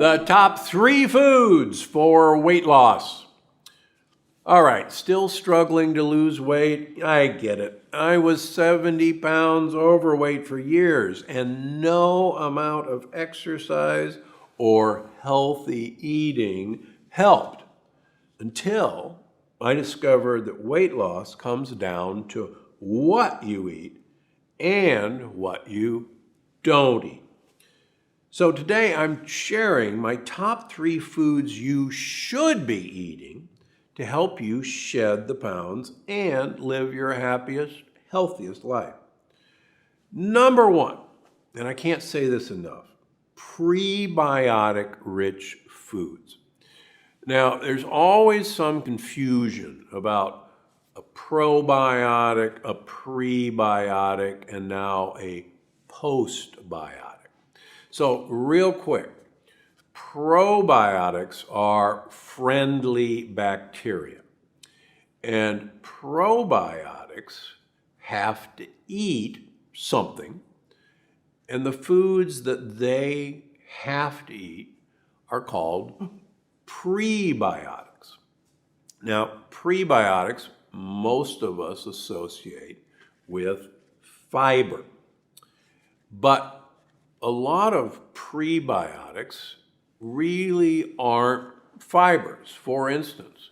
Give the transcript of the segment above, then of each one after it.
The top 3 foods for weight loss. All right, still struggling to lose weight? I get it. I was 70 pounds overweight for years, and no amount of exercise or healthy eating helped until I discovered that weight loss comes down to what you eat and what you don't eat. So today I'm sharing my top 3 foods you should be eating to help you shed the pounds and live your happiest, healthiest life. Number 1, and I can't say this enough, prebiotic-rich foods. Now, there's always some confusion about a probiotic, a prebiotic, and now a postbiotic. So real quick, probiotics are friendly bacteria, and probiotics have to eat something, and the foods that they have to eat are called prebiotics. Now, prebiotics, most of us associate with fiber, but a lot of prebiotics really aren't fibers. For instance,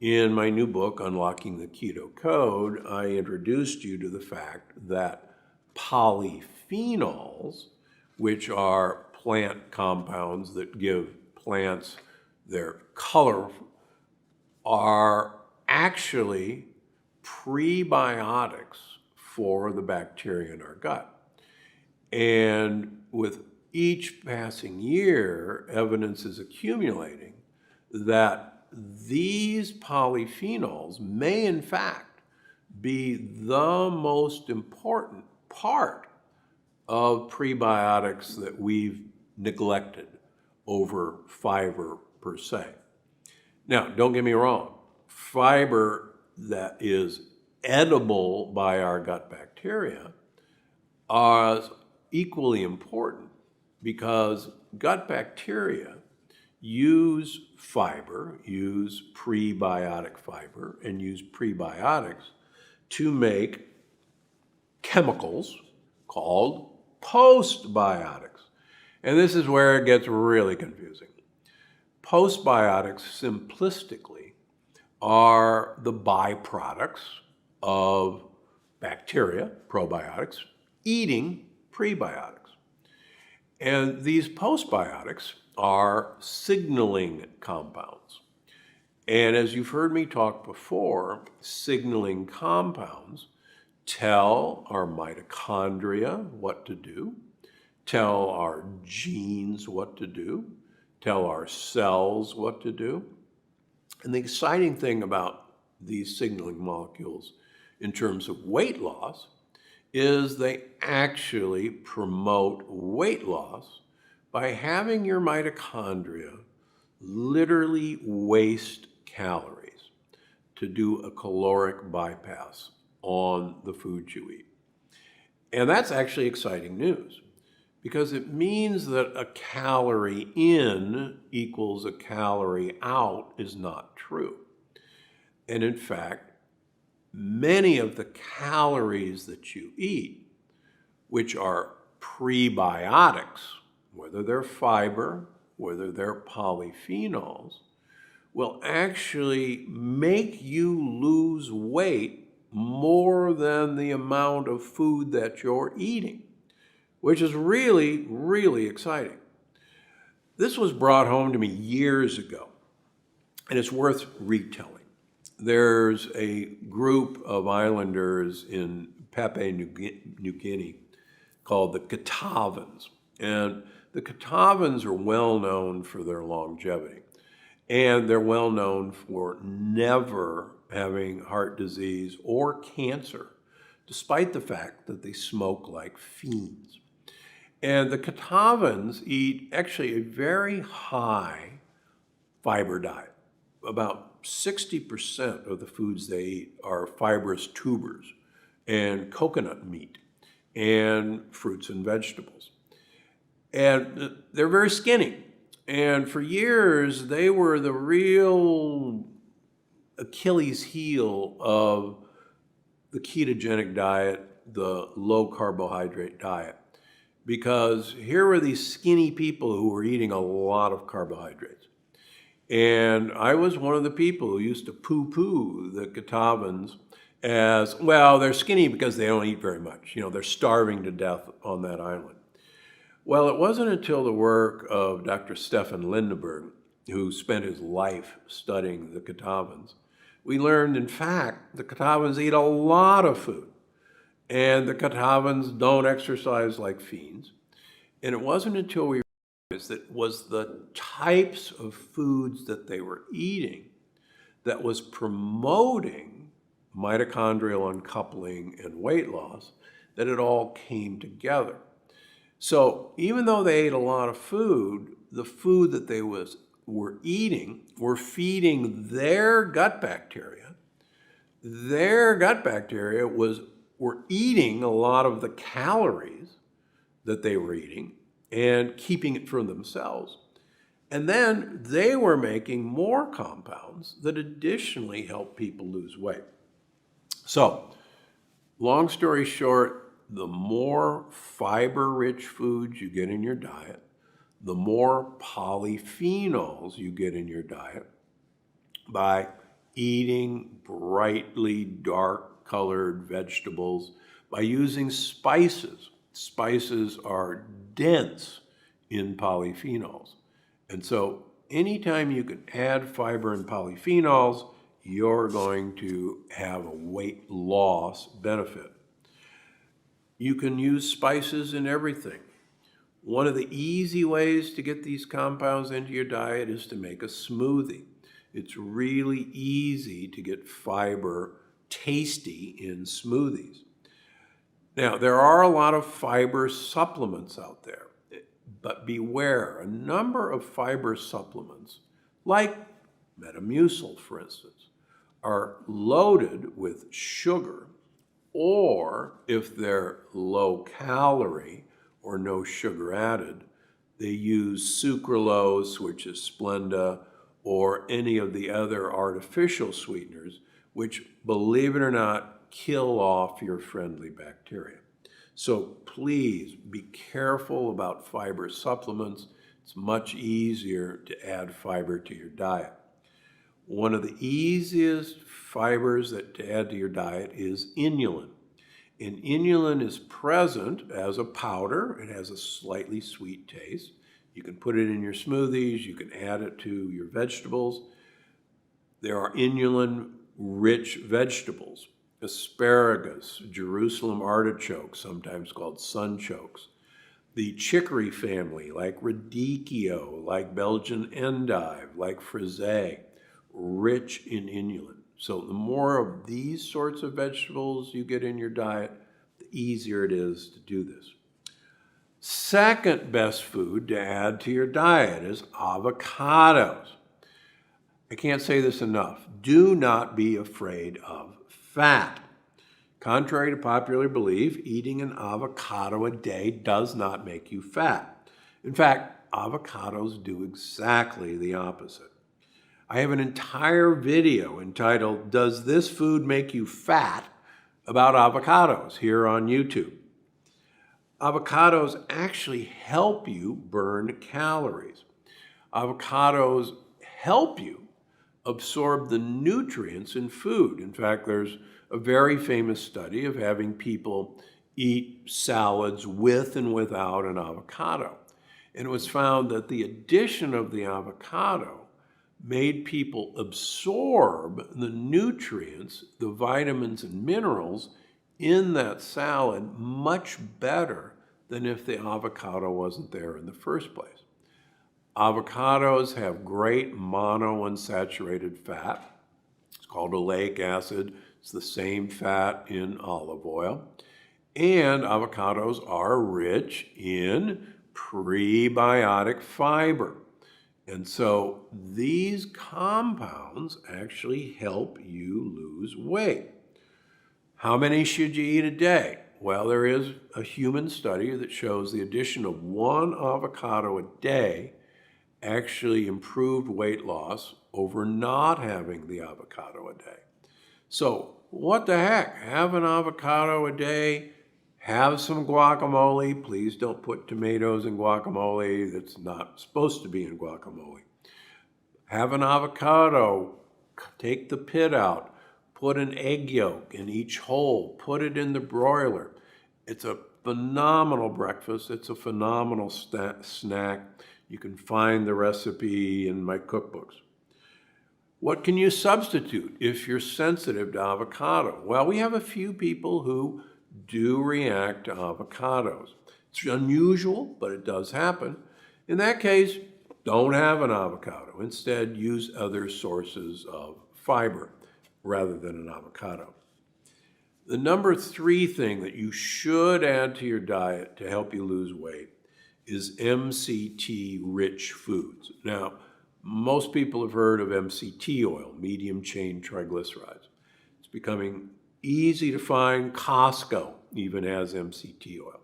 in my new book, Unlocking the Keto Code, I introduced you to the fact that polyphenols, which are plant compounds that give plants their color, are actually prebiotics for the bacteria in our gut. And with each passing year, evidence is accumulating that these polyphenols may in fact be the most important part of prebiotics that we've neglected over fiber per se. Now, don't get me wrong, fiber that is edible by our gut bacteria are equally important because gut bacteria use fiber, use prebiotic fiber, and use prebiotics to make chemicals called postbiotics. And this is where it gets really confusing. Postbiotics, simplistically, are the byproducts of bacteria, probiotics, eating prebiotics. And these postbiotics are signaling compounds. And as you've heard me talk before, signaling compounds tell our mitochondria what to do, tell our genes what to do, tell our cells what to do. And the exciting thing about these signaling molecules in terms of weight loss is they actually promote weight loss by having your mitochondria literally waste calories to do a caloric bypass on the food you eat. And that's actually exciting news because it means that a calorie in equals a calorie out is not true. And in fact, many of the calories that you eat, which are prebiotics, whether they're fiber, whether they're polyphenols, will actually make you lose weight more than the amount of food that you're eating, which is really, really exciting. This was brought home to me years ago, and it's worth retelling. There's a group of islanders in Papua New Guinea called the Catawans. And the Catawans are well known for their longevity. And they're well known for never having heart disease or cancer, despite the fact that they smoke like fiends. And the Catawans eat actually a very high fiber diet. About 60% of the foods they eat are fibrous tubers and coconut meat and fruits and vegetables. And they're very skinny. And for years, they were the real Achilles heel of the ketogenic diet, the low carbohydrate diet. Because here were these skinny people who were eating a lot of carbohydrates. And I was one of the people who used to poo-poo the Catawbans as, well, they're skinny because they don't eat very much. You know, they're starving to death on that island. Well, it wasn't until the work of Dr. Stefan Lindeberg, who spent his life studying the Catawbans, we learned, in fact, the Catawbans eat a lot of food. And the Catawbans don't exercise like fiends. And it wasn't until we realized that it was the types of foods that they were eating that was promoting mitochondrial uncoupling and weight loss that it all came together. So even though they ate a lot of food, the food that they were eating were feeding their gut bacteria. Their gut bacteria were eating a lot of the calories that they were eating and keeping it for themselves. And then they were making more compounds that additionally help people lose weight. So, long story short, the more fiber-rich foods you get in your diet, the more polyphenols you get in your diet by eating brightly dark-colored vegetables, by using spices. Spices are dense in polyphenols. And so anytime you can add fiber and polyphenols, you're going to have a weight loss benefit. You can use spices in everything. One of the easy ways to get these compounds into your diet is to make a smoothie. It's really easy to get fiber tasty in smoothies. Now, there are a lot of fiber supplements out there, but beware, a number of fiber supplements, like Metamucil, for instance, are loaded with sugar, or if they're low calorie or no sugar added, they use sucralose, which is Splenda, or any of the other artificial sweeteners, which, believe it or not, kill off your friendly bacteria. So please be careful about fiber supplements. It's much easier to add fiber to your diet. One of the easiest fibers to add to your diet is inulin. And inulin is present as a powder. It has a slightly sweet taste. You can put it in your smoothies. You can add it to your vegetables. There are inulin-rich vegetables. Asparagus, Jerusalem artichokes, sometimes called sunchokes. The chicory family, like radicchio, like Belgian endive, like frisee, rich in inulin. So the more of these sorts of vegetables you get in your diet, the easier it is to do this. Second best food to add to your diet is avocados. I can't say this enough. Do not be afraid of fat. Contrary to popular belief, eating an avocado a day does not make you fat. In fact, avocados do exactly the opposite. I have an entire video entitled, "Does This Food Make You Fat?" about avocados here on YouTube. Avocados actually help you burn calories. Avocados help you absorb the nutrients in food. In fact, there's a very famous study of having people eat salads with and without an avocado. And it was found that the addition of the avocado made people absorb the nutrients, the vitamins and minerals in that salad much better than if the avocado wasn't there in the first place. Avocados have great monounsaturated fat. It's called oleic acid. It's the same fat in olive oil. And avocados are rich in prebiotic fiber. And so these compounds actually help you lose weight. How many should you eat a day? Well, there is a human study that shows the addition of one avocado a day actually improved weight loss over not having the avocado a day. So what the heck? Have an avocado a day, have some guacamole. Please don't put tomatoes in guacamole. That's not supposed to be in guacamole. Have an avocado, take the pit out, put an egg yolk in each hole, put it in the broiler. It's a phenomenal breakfast. It's a phenomenal snack. You can find the recipe in my cookbooks. What can you substitute if you're sensitive to avocado? Well, we have a few people who do react to avocados. It's unusual, but it does happen. In that case, don't have an avocado. Instead, use other sources of fiber rather than an avocado. The number 3 thing that you should add to your diet to help you lose weight is MCT-rich foods. Now, most people have heard of MCT oil, medium chain triglycerides. It's becoming easy to find. Costco even has MCT oil.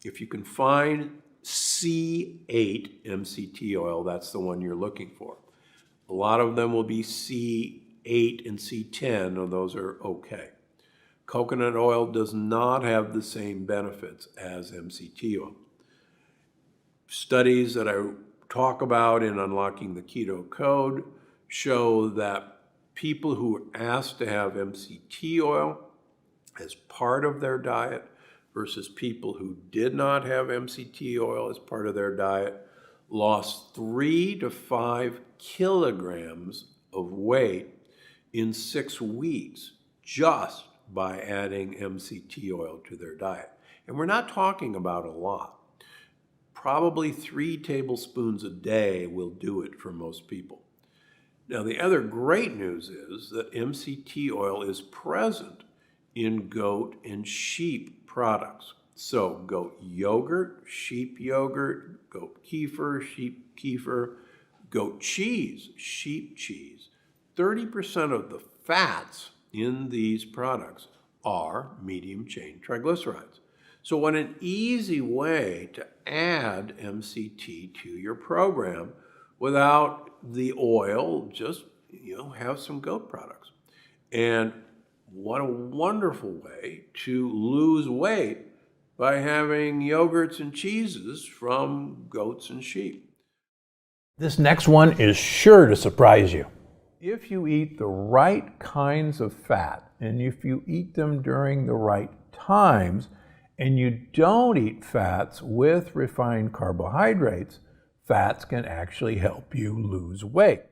If you can find C8 MCT oil, that's the one you're looking for. A lot of them will be C8 and C10, and those are okay. Coconut oil does not have the same benefits as MCT oil. Studies that I talk about in Unlocking the Keto Code show that people who were asked to have MCT oil as part of their diet versus people who did not have MCT oil as part of their diet lost 3 to 5 kilograms of weight in 6 weeks just by adding MCT oil to their diet. And we're not talking about a lot. Probably 3 tablespoons a day will do it for most people. Now, the other great news is that MCT oil is present in goat and sheep products. So goat yogurt, sheep yogurt, goat kefir, sheep kefir, goat cheese, sheep cheese. 30% of the fats in these products are medium chain triglycerides. So what an easy way to add MCT to your program without the oil, just have some goat products. And what a wonderful way to lose weight by having yogurts and cheeses from goats and sheep. This next one is sure to surprise you. If you eat the right kinds of fat, and if you eat them during the right times, and you don't eat fats with refined carbohydrates, fats can actually help you lose weight.